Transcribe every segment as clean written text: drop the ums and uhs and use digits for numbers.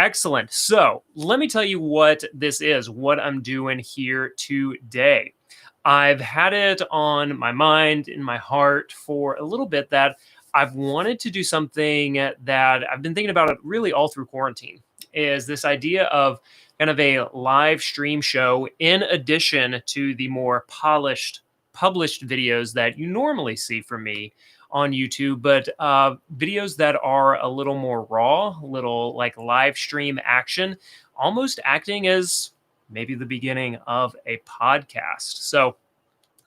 Excellent. So let me tell you what this is, what I'm doing here today. I've had it on my mind, in my heart for a little bit that I've wanted to do something that I've been thinking about it really all through quarantine is this idea of kind of a live stream show in addition to the more polished published videos that you normally see from me on YouTube, but videos that are a little more raw, a little like live stream action, almost acting as maybe the beginning of a podcast. So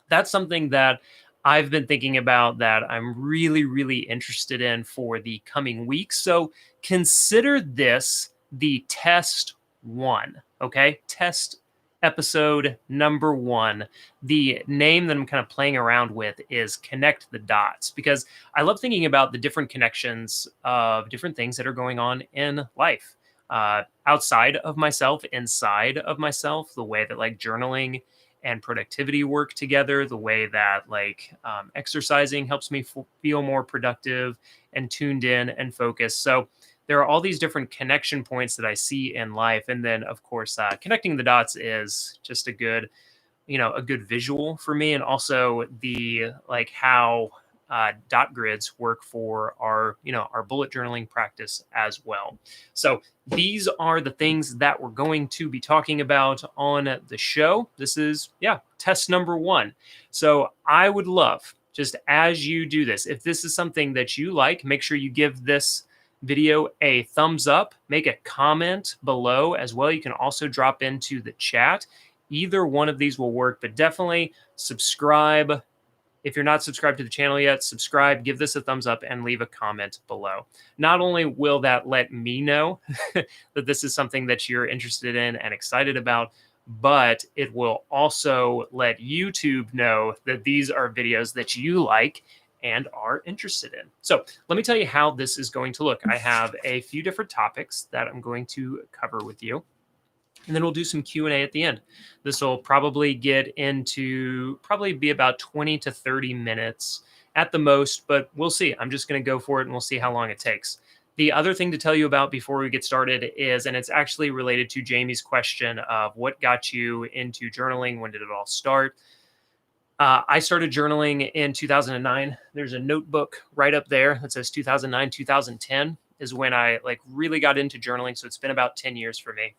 that's something that I've been thinking about that I'm really, really interested in for the coming weeks. So consider this the test one. Okay. Test episode number one. The name that I'm kind of playing around with is Connect the Dots because I love thinking about the different connections of different things that are going on in life. Outside of myself, inside of myself, the way that like journaling and productivity work together, the way that exercising helps me feel more productive and tuned in and focused. So there are all these different connection points that I see in life. And then, of course, connecting the dots is just a good, a good visual for me. And also the like how dot grids work for our, our bullet journaling practice as well. So these are the things that we're going to be talking about on the show. This is, test number one. So I would love, just as you do this, if this is something that you like, make sure you give this video a thumbs up, make a comment below as well. You can also drop into the chat. Either one of these will work, but definitely subscribe. If you're not subscribed to the channel yet, subscribe, give this a thumbs up, and leave a comment below. Not only will that let me know that this is something that you're interested in and excited about, but it will also let YouTube know that these are videos that you like and are interested in. So let me tell you how this is going to look. I have a few different topics that I'm going to cover with you. And then we'll do some Q&A at the end. This will probably be about 20 to 30 minutes at the most, but we'll see. I'm just going to go for it and we'll see how long it takes. The other thing to tell you about before we get started is, and it's actually related to Jamie's question of what got you into journaling, when did it all start? I started journaling in 2009. There's a notebook right up there that says 2009, 2010 is when I really got into journaling. So it's been about 10 years for me.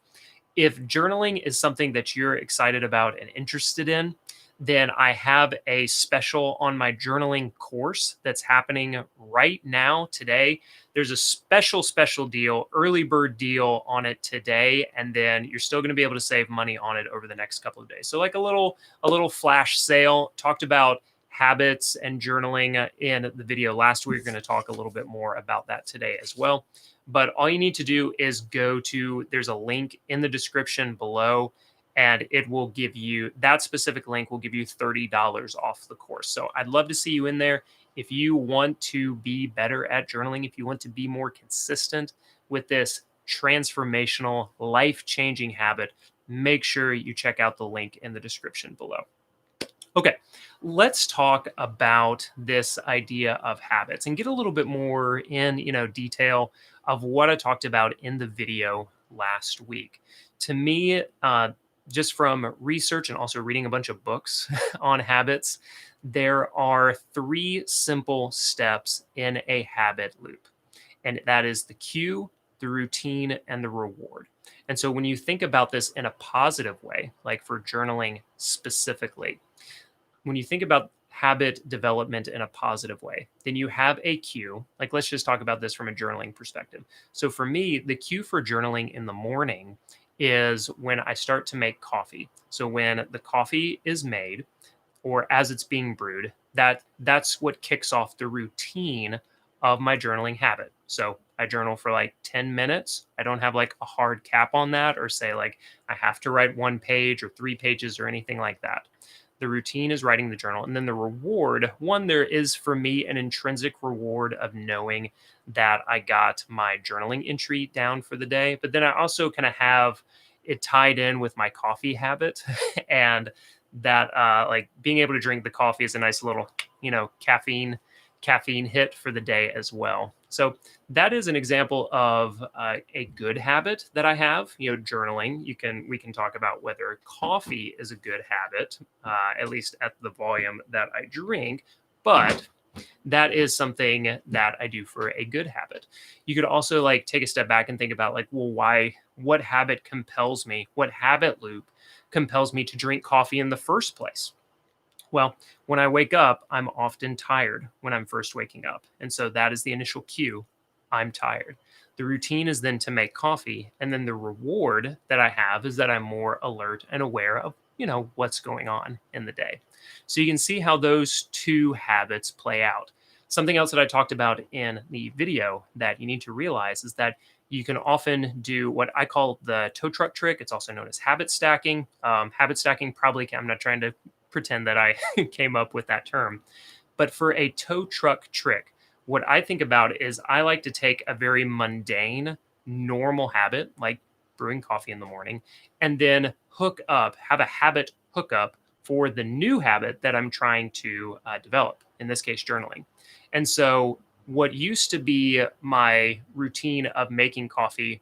If journaling is something that you're excited about and interested in, then I have a special on my journaling course that's happening right now today. There's a special deal, early bird deal on it today, and then you're still going to be able to save money on it over the next couple of days. So like a little flash sale. Talked about habits and journaling in the video last week. We're going to talk a little bit more about that today as well. But all you need to do is there's a link in the description below, and it will give you, that specific link will give you $30 off the course. So I'd love to see you in there. If you want to be better at journaling, if you want to be more consistent with this transformational, life-changing habit, make sure you check out the link in the description below. Okay, let's talk about this idea of habits and get a little bit more in, detail of what I talked about in the video last week. To me, just from research and also reading a bunch of books on habits, there are 3 simple steps in a habit loop. And that is the cue, the routine, and the reward. And so when you think about this in a positive way, like for journaling specifically, when you think about habit development in a positive way, then you have a cue. Like, let's just talk about this from a journaling perspective. So for me, the cue for journaling in the morning is when I start to make coffee. So when the coffee is made or as it's being brewed, that's what kicks off the routine of my journaling habit. So I journal for like 10 minutes. I don't have like a hard cap on that or say like I have to write 1 page or 3 pages or anything like that. The routine is writing the journal. And then the reward, there is for me an intrinsic reward of knowing that I got my journaling entry down for the day. But then I also kind of have it tied in with my coffee habit and that being able to drink the coffee is a nice little, caffeine hit for the day as well. So that is an example of a good habit that I have. Journaling. We can talk about whether coffee is a good habit, at least at the volume that I drink. But that is something that I do for a good habit. You could also like take a step back and think about like, well, what habit compels me? What habit loop compels me to drink coffee in the first place? Well, when I wake up, I'm often tired when I'm first waking up. And so that is the initial cue. I'm tired. The routine is then to make coffee. And then the reward that I have is that I'm more alert and aware of, what's going on in the day. So you can see how those two habits play out. Something else that I talked about in the video that you need to realize is that you can often do what I call the tow truck trick. It's also known as habit stacking. Habit stacking probably, I'm not trying to pretend that I came up with that term. But for a tow truck trick, what I think about is I like to take a very mundane, normal habit, like brewing coffee in the morning, and then have a habit hookup for the new habit that I'm trying to develop, in this case, journaling. And so, what used to be my routine of making coffee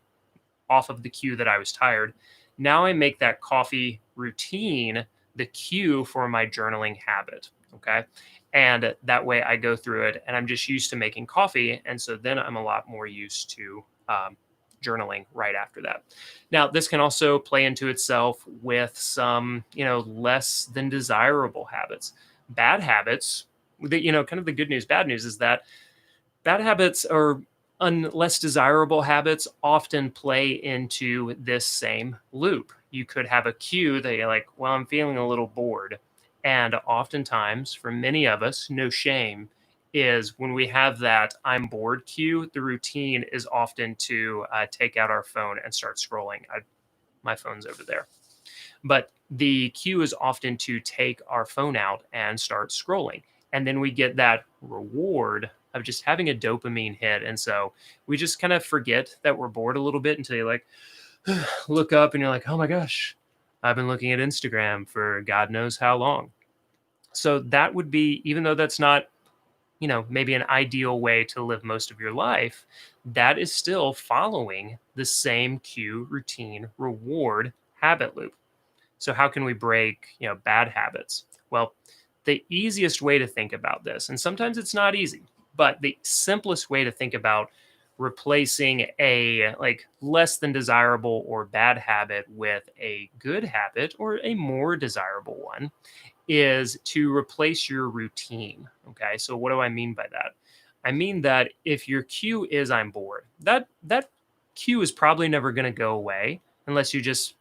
off of the cue that I was tired. Now I make that coffee routine the cue for my journaling habit. Okay. And that way I go through it and I'm just used to making coffee. And so then I'm a lot more used to journaling right after that. Now, this can also play into itself with some, less than desirable habits. Bad habits, kind of the good news, bad news is that bad habits or less desirable habits often play into this same loop. You could have a cue that you're like, well, I'm feeling a little bored. And oftentimes, for many of us, no shame, is when we have that I'm bored cue, the routine is often to take out our phone and start scrolling. My phone's over there. But the cue is often to take our phone out and start scrolling. And then we get that reward of just having a dopamine hit. And so we just kind of forget that we're bored a little bit until you like look up and you're like, oh my gosh, I've been looking at Instagram for God knows how long. So that would be, even though that's not, maybe an ideal way to live most of your life, that is still following the same cue, routine, reward habit loop. So how can we break, bad habits? Well, the easiest way to think about this, and sometimes it's not easy, but the simplest way to think about replacing a like less than desirable or bad habit with a good habit or a more desirable one is to replace your routine. Okay? So what do I mean by that? I mean that if your cue is I'm bored, that cue is probably never going to go away unless you just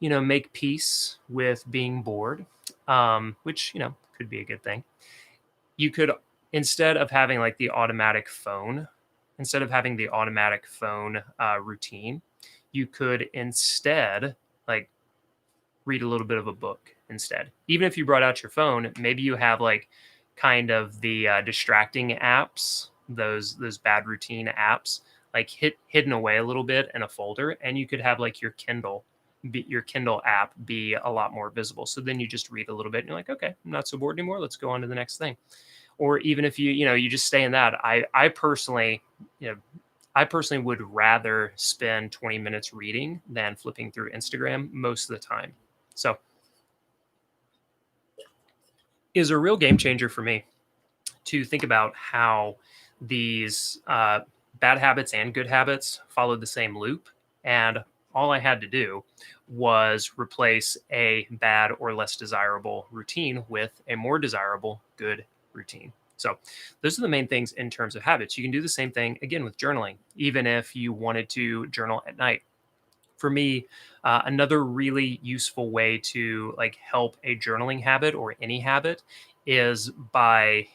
make peace with being bored, which, could be a good thing. You could, instead of having like the automatic phone, instead of having the automatic phone routine, you could instead like read a little bit of a book instead. Even if you brought out your phone, maybe you have like kind of the distracting apps, those bad routine apps, like hidden away a little bit in a folder, and you could have like your Kindle app be a lot more visible. So then you just read a little bit and you're like, okay, I'm not so bored anymore. Let's go on to the next thing. Or even if you just stay in that, I personally, I personally would rather spend 20 minutes reading than flipping through Instagram most of the time. So is a real game changer for me to think about how these bad habits and good habits follow the same loop. And all I had to do was replace a bad or less desirable routine with a more desirable good routine. So, those are the main things in terms of habits. You can do the same thing again with journaling, even if you wanted to journal at night. For me, another really useful way to like help a journaling habit or any habit is by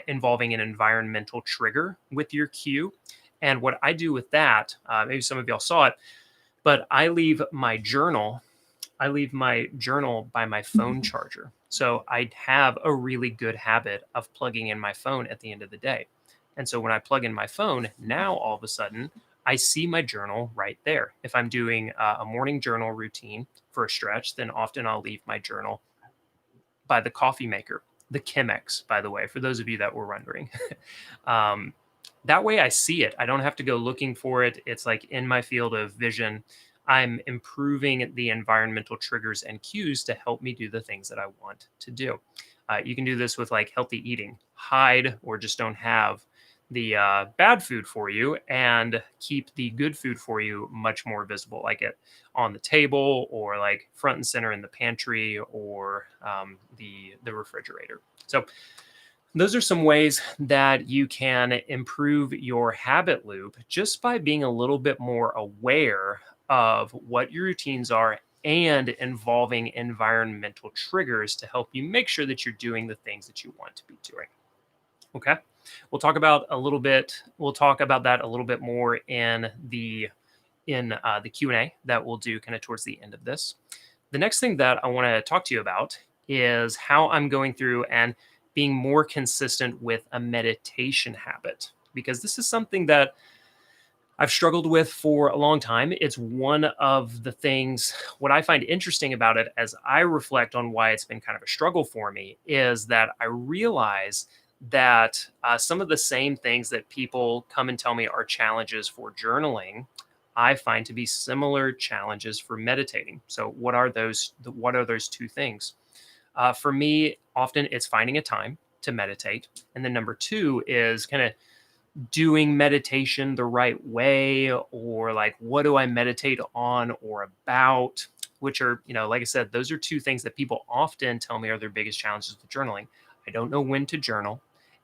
involving an environmental trigger with your cue. And what I do with that, maybe some of y'all saw it, but I leave my journal by my phone charger. So I have a really good habit of plugging in my phone at the end of the day. And so when I plug in my phone, now all of a sudden I see my journal right there. If I'm doing a morning journal routine for a stretch, then often I'll leave my journal by the coffee maker, the Chemex, by the way, for those of you that were wondering. um, That way I see it. I don't have to go looking for it. It's like in my field of vision. I'm improving the environmental triggers and cues to help me do the things that I want to do. You can do this with like healthy eating, hide or just don't have the bad food for you and keep the good food for you much more visible, like it on the table or like front and center in the pantry or the refrigerator. So those are some ways that you can improve your habit loop just by being a little bit more aware of what your routines are and involving environmental triggers to help you make sure that you're doing the things that you want to be doing. Okay. We'll talk about that a little bit more in the Q&A that we'll do kind of towards the end of this. The next thing that I want to talk to you about is how I'm going through and being more consistent with a meditation habit, because this is something that I've struggled with for a long time. It's one of the things, what I find interesting about it as I reflect on why it's been kind of a struggle for me is that I realize that some of the same things that people come and tell me are challenges for journaling, I find to be similar challenges for meditating. So, what are those two things? For me, often it's finding a time to meditate, and then number two is kind of doing meditation the right way, or like what do I meditate on or about, which are, like I said, those are two things that people often tell me are their biggest challenges with journaling. I don't know when to journal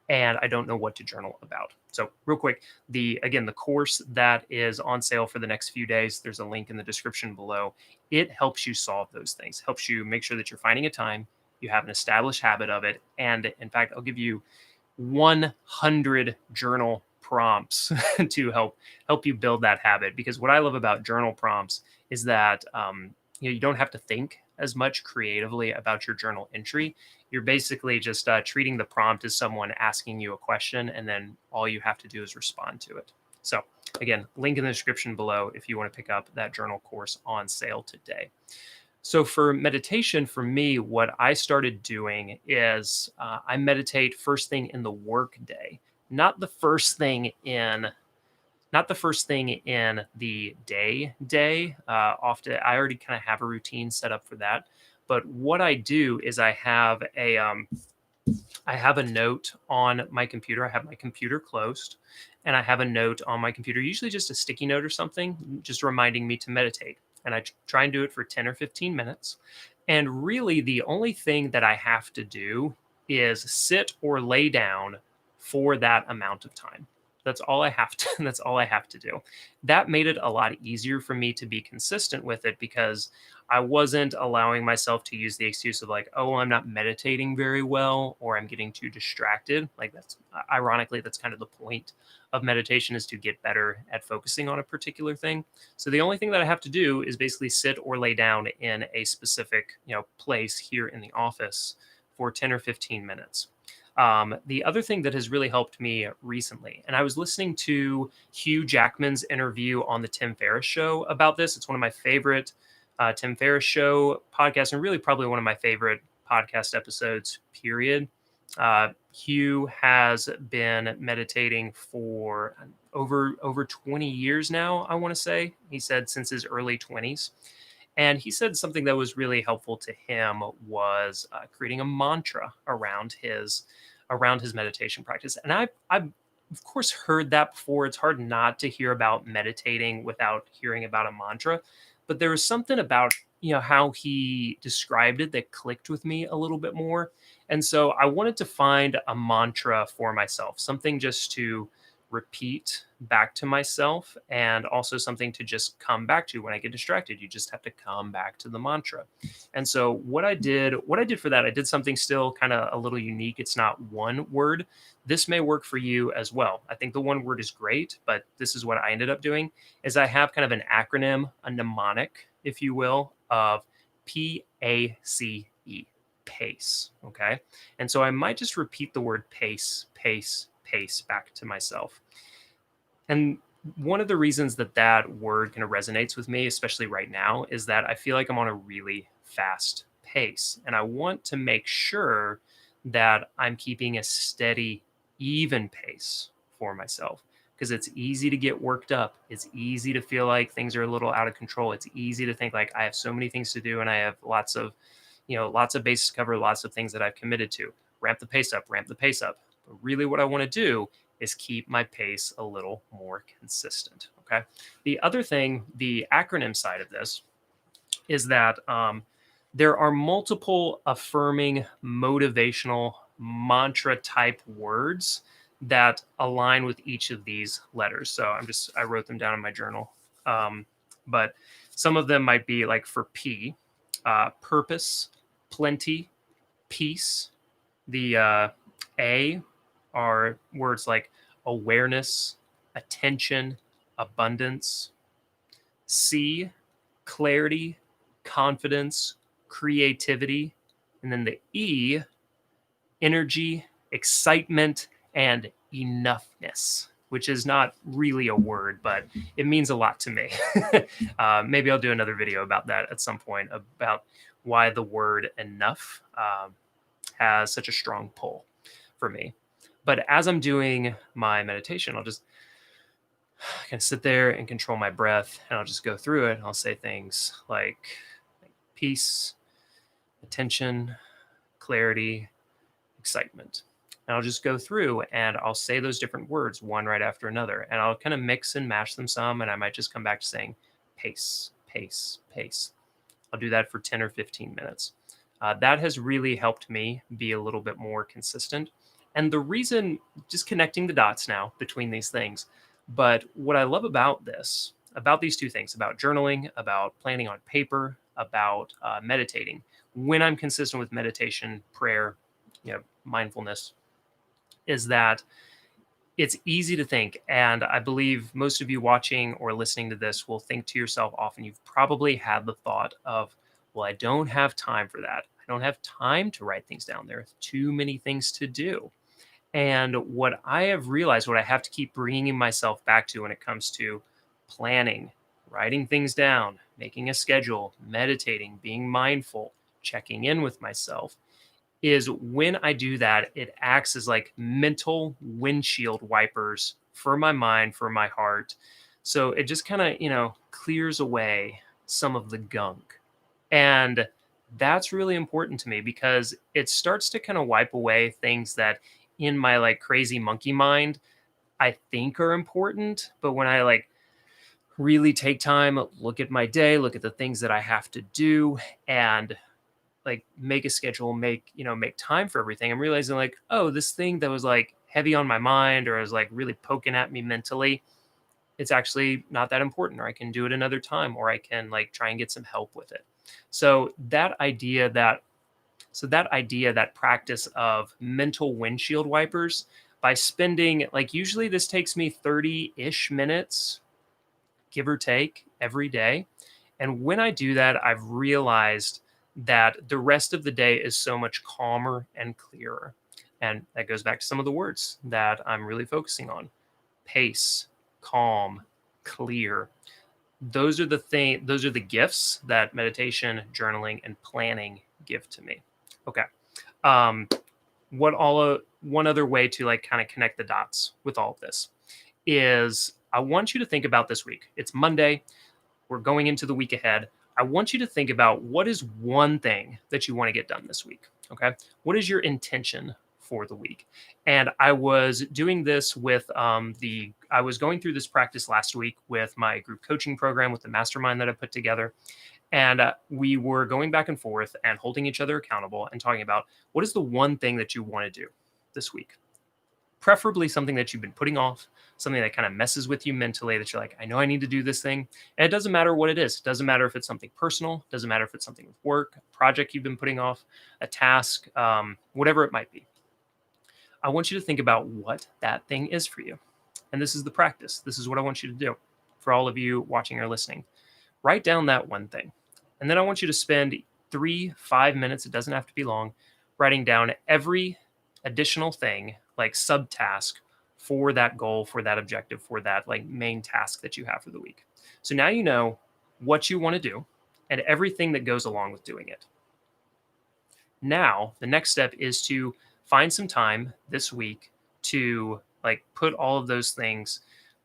and I don't know what to journal about. So real quick, the course that is on sale for the next few days, there's a link in the description below. It helps you solve those things, helps you make sure that you're finding a time, you have an established habit of it, and in fact, I'll give you 100 journal prompts to help you build that habit. Because what I love about journal prompts is that you don't have to think as much creatively about your journal entry. You're basically just treating the prompt as someone asking you a question, and then all you have to do is respond to it. So again, link in the description below if you want to pick up that journal course on sale today. So for meditation, for me, what I started doing is I meditate first thing in the work day, not the first thing in not the first thing in the day. Often I already kind of have a routine set up for that. But what I do is I have a note on my computer. I have my computer closed, and I have a note on my computer, usually just a sticky note or something, just reminding me to meditate. And I try and do it for 10 or 15 minutes. And really, the only thing that I have to do is sit or lay down for that amount of time. That's all I have to. That's all I have to do. That made it a lot easier for me to be consistent with it because I wasn't allowing myself to use the excuse of like, oh, well, I'm not meditating very well or I'm getting too distracted. Like that's ironically, that's kind of the point of meditation is to get better at focusing on a particular thing. So the only thing that I have to do is basically sit or lay down in a specific, place here in the office for 10 or 15 minutes. The other thing that has really helped me recently, and I was listening to Hugh Jackman's interview on the Tim Ferriss show about this. It's one of my favorite Tim Ferriss show podcasts, and really probably one of my favorite podcast episodes, period. Hugh has been meditating for over 20 years now, I want to say. He said since his early 20s. And he said something that was really helpful to him was creating a mantra around his meditation practice. And I've of course heard that before. It's hard not to hear about meditating without hearing about a mantra, but there was something about how he described it that clicked with me a little bit more. And so I wanted to find a mantra for myself, something just to repeat back to myself and also something to just come back to when I get distracted. You just have to come back to the mantra. And so what I did for that, I did something still kind of a little unique. It's not one word. This may work for you as well. I think the one word is great, but this is what I ended up doing is I have kind of an acronym, a mnemonic, if you will, of PACE, pace. Okay. And so I might just repeat the word pace, pace, pace back to myself. And one of the reasons that that word kind of resonates with me, especially right now, is that I feel like I'm on a really fast pace. And I want to make sure that I'm keeping a steady, even pace for myself. because it's easy to get worked up. It's easy to feel like things are a little out of control. It's easy to think like I have so many things to do and I have lots of bases to cover, lots of things that I've committed to. Ramp the pace up, ramp the pace up. But really, what I want to do is keep my pace a little more consistent. Okay. The other thing, the acronym side of this, is that there are multiple affirming, motivational, mantra type words that align with each of these letters. So I wrote them down in my journal. But some of them might be like for P, purpose, plenty, peace. The A are words like awareness, attention, abundance. C, clarity, confidence, creativity. And then the E, energy, excitement, and enoughness, which is not really a word, but it means a lot to me. Maybe I'll do another video about that at some point, about why the word enough has such a strong pull for me. But as I'm doing my meditation, I'll just kind of sit there and control my breath, and I'll just go through it. And I'll say things like peace, attention, clarity, excitement. And I'll just go through and I'll say those different words one right after another. And I'll kind of mix and mash them some. And I might just come back to saying pace, pace, pace. I'll do that for 10 or 15 minutes. That has really helped me be a little bit more consistent. And the reason, just connecting the dots now between these things, but what I love about this, about these two things, about journaling, about planning on paper, about meditating, when I'm consistent with meditation, prayer, mindfulness, is that it's easy to think. And I believe most of you watching or listening to this will think to yourself often, you've probably had the thought of, well, I don't have time for that. I don't have time to write things down. There are too many things to do. And what I have realized, what I have to keep bringing myself back to when it comes to planning, writing things down, making a schedule, meditating, being mindful, checking in with myself, is when I do that, it acts as like mental windshield wipers for my mind, for my heart. So it just kind of, clears away some of the gunk. And that's really important to me because it starts to kind of wipe away things that in my like crazy monkey mind I think are important. But when I like really take time, look at my day, look at the things that I have to do, and like make a schedule, make time for everything, I'm realizing like, oh, this thing that was like heavy on my mind or is like really poking at me mentally, it's actually not that important, or I can do it another time, or I can like try and get some help with it. So that practice of mental windshield wipers, by spending like, usually this takes me 30-ish minutes, give or take, every day. And when I do that, I've realized that the rest of the day is so much calmer and clearer. And that goes back to some of the words that I'm really focusing on: pace, calm, clear. Those are the gifts that meditation, journaling, and planning give to me. Okay. Um, one other way to like kind of connect the dots with all of this is, I want you to think about this week. It's Monday. We're going into the week ahead. I want you to think about, what is one thing that you want to get done this week? Okay. What is your intention for the week? And I was doing this with I was going through this practice last week with my group coaching program, with the mastermind that I put together. And we were going back and forth and holding each other accountable and talking about, what is the one thing that you want to do this week? Preferably something that you've been putting off, something that kind of messes with you mentally, that you're like, I know I need to do this thing. And it doesn't matter what it is. It doesn't matter if it's something personal. It doesn't matter if it's something with work, a project you've been putting off, a task, whatever it might be. I want you to think about what that thing is for you. And this is the practice. This is what I want you to do for all of you watching or listening. Write down that one thing. And then I want you to spend 3-5 minutes, it doesn't have to be long, writing down every additional thing, like subtask, for that goal, for that objective, for that like main task that you have for the week. So now you know what you want to do and everything that goes along with doing it. Now, the next step is to find some time this week to like put all of those things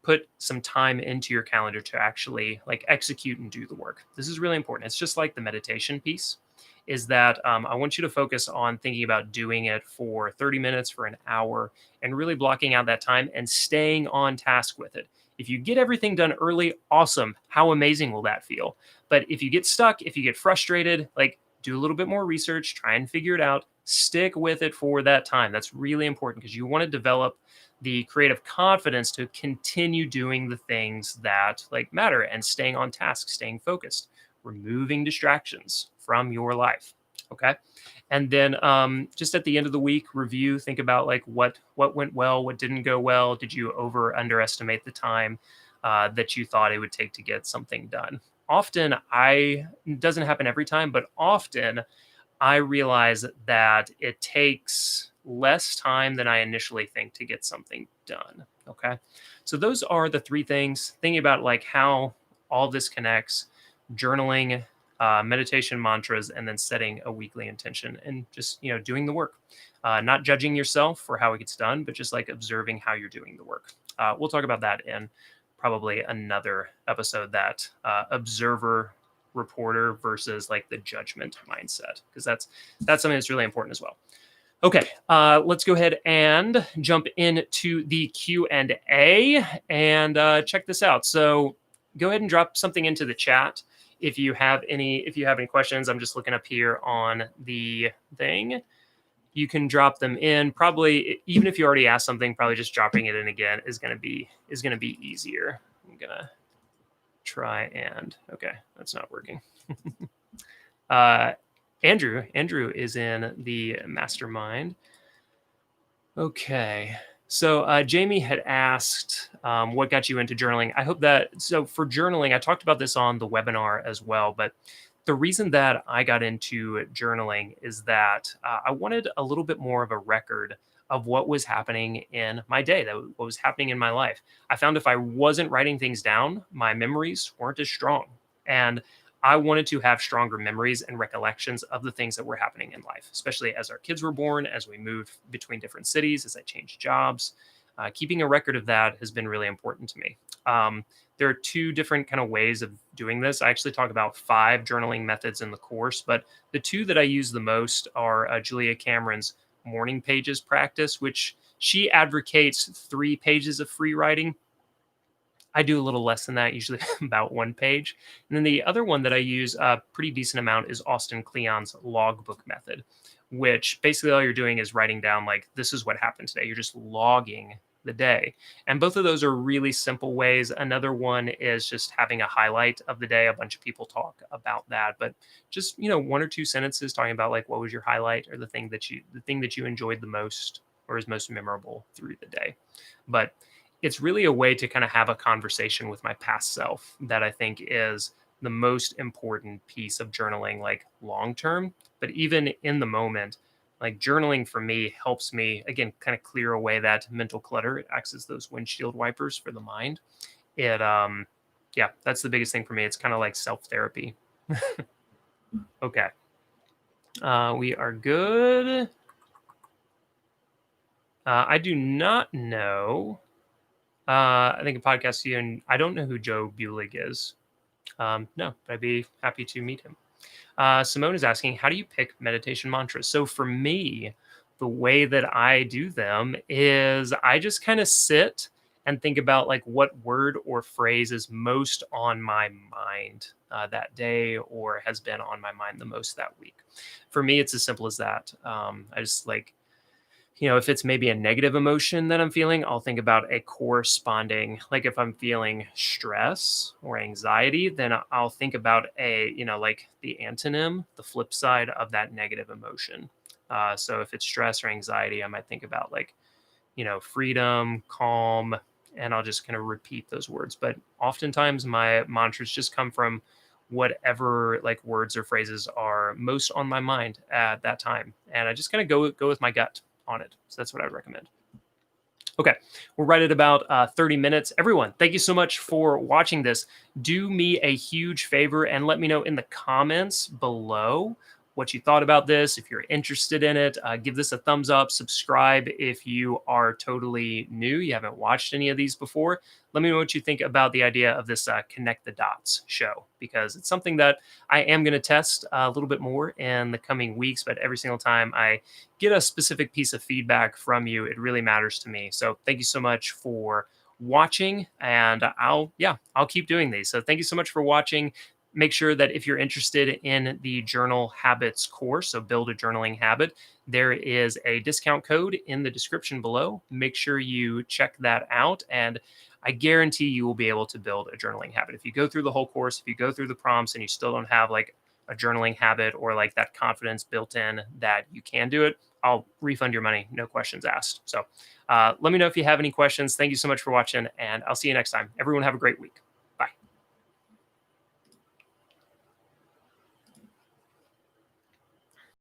put some time into your calendar to actually like execute and do the work. This is really important. It's just like the meditation piece is that I want you to focus on thinking about doing it for 30 minutes, for an hour, and really blocking out that time and staying on task with it. If you get everything done early, awesome. How amazing will that feel? But if you get stuck, if you get frustrated, like do a little bit more research, try and figure it out, stick with it for that time. That's really important because you want to develop the creative confidence to continue doing the things that like matter and staying on task, staying focused, removing distractions from your life. Okay. And then just at the end of the week, review, think about like what went well, what didn't go well. Did you underestimate the time that you thought it would take to get something done? Often I it doesn't happen every time, but often I realize that it takes less time than I initially think to get something done. Okay. So those are the three things. Thinking about like how all this connects, journaling, meditation mantras, and then setting a weekly intention and just, doing the work. Not judging yourself for how it gets done, but just like observing how you're doing the work. We'll talk about that in probably another episode, that observer reporter versus like the judgment mindset, because that's something that's really important as well. Okay, let's go ahead and jump into the Q&A and check this out. So go ahead and drop something into the chat if you have any questions. I'm just looking up here on the thing. You can drop them in. Probably even if you already asked something, probably just dropping it in again is gonna be easier. I'm gonna try and okay, that's not working. Andrew is in the mastermind. Okay. So Jamie had asked what got you into journaling. I hope that, so for journaling, I talked about this on the webinar as well, but the reason that I got into journaling is that I wanted a little bit more of a record of what was happening in my day, what was happening in my life. I found if I wasn't writing things down, my memories weren't as strong. And I wanted to have stronger memories and recollections of the things that were happening in life, especially as our kids were born, as we moved between different cities, as I changed jobs. Keeping a record of that has been really important to me. There are two different kind of ways of doing this. I actually talk about 5 journaling methods in the course, but the two that I use the most are Julia Cameron's morning pages practice, which she advocates 3 pages of free writing. I do a little less than that, usually about 1 page. And then the other one that I use a pretty decent amount is Austin Kleon's logbook method, which basically all you're doing is writing down like, this is what happened today. You're just logging the day. And both of those are really simple ways. Another one is just having a highlight of the day. A bunch of people talk about that, but just, 1 or 2 sentences talking about like, what was your highlight, or the thing that you enjoyed the most or is most memorable through the day. But it's really a way to kind of have a conversation with my past self that I think is the most important piece of journaling, like long term. But even in the moment, like journaling for me helps me, again, kind of clear away that mental clutter. It acts as those windshield wipers for the mind. Yeah, that's the biggest thing for me. It's kind of like self therapy. Okay. We are good. I do not know. I think a podcast to you, and I don't know who Joe Bulig is. No, but I'd be happy to meet him. Simone is asking, how do you pick meditation mantras? So for me, the way that I do them is I just kind of sit and think about like what word or phrase is most on my mind that day, or has been on my mind the most that week. For me, it's as simple as that. I just like, if it's maybe a negative emotion that I'm feeling, I'll think about a corresponding, like if I'm feeling stress or anxiety, then I'll think about like the antonym, the flip side of that negative emotion. So if it's stress or anxiety, I might think about like, freedom, calm, and I'll just kind of repeat those words. But oftentimes my mantras just come from whatever like words or phrases are most on my mind at that time. And I just kind of go with my gut on it. So that's what I would recommend. Okay, we're right at about 30 minutes. Everyone, thank you so much for watching this. Do me a huge favor and let me know in the comments below what you thought about this. If you're interested in it, give this a thumbs up, subscribe if you are totally new, you haven't watched any of these before. Let me know what you think about the idea of this Connect the Dots show, because it's something that I am going to test a little bit more in the coming weeks. But every single time I get a specific piece of feedback from you, it really matters to me. So thank you so much for watching, and I'll keep doing these. So thank you so much for watching. Make sure that if you're interested in the journal habits course, so build a journaling habit, there is a discount code in the description below. Make sure you check that out, and I guarantee you will be able to build a journaling habit. If you go through the whole course, if you go through the prompts and you still don't have like a journaling habit or like that confidence built in that you can do it, I'll refund your money, no questions asked. So let me know if you have any questions. Thank you so much for watching, and I'll see you next time. Everyone have a great week.